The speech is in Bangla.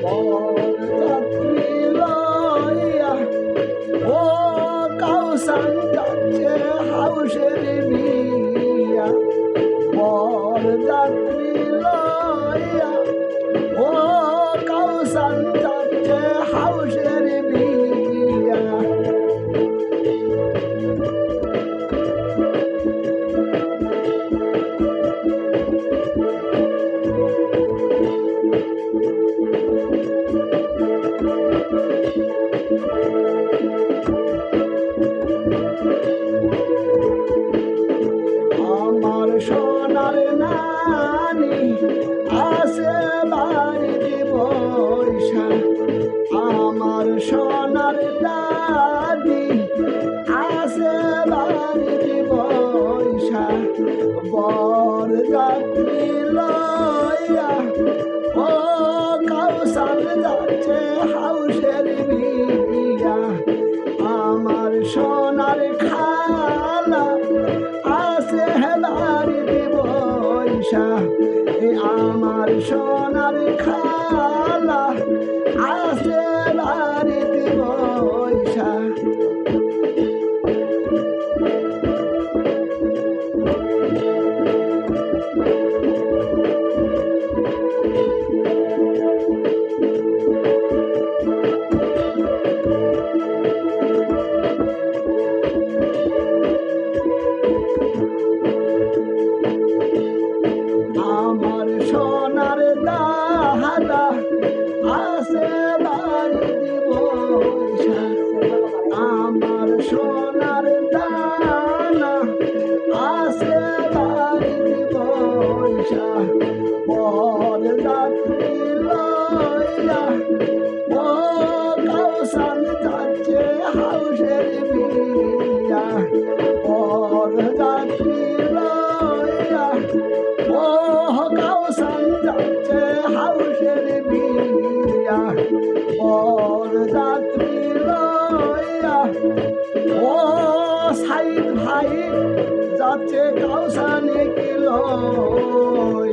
বরযাত্রী লইয়া ও কাউসান যাচ্ছে হাউসের বিয়া। বরযাত্রী লইয়া ও কাউসান যাচ্ছে হাউসের বিয়া। আমার সোনার নানি আসে বাড়িতে বৈশা। আমার সোনার দাদি আসে বাড়িতে বৈশা। বরযাত্রী লইয়া ও কাউসান যাচ্ছে হাউসের বিয়া। আমার সোনার খালা আসে বাড়িতে বৈশা। আমার সোনার খালা আসে বাড়িতে বৈশা। আমার সোনার দাদা আসে বাড়িতে বৈশা। আমার সোনার দানা আসে বাড়িতে বৈশা। বরযাত্রী লইয়া ও কাউসান যাচ্ছে হাউসের বিয়া। বরযাত্রী লইয়া ও কাউসান যাচ্ছে হাউসের বিয়া। বরযাত্রী লইয়া ও সাইদ ভাই যাচ্ছে কাউসানে কি লইয়া।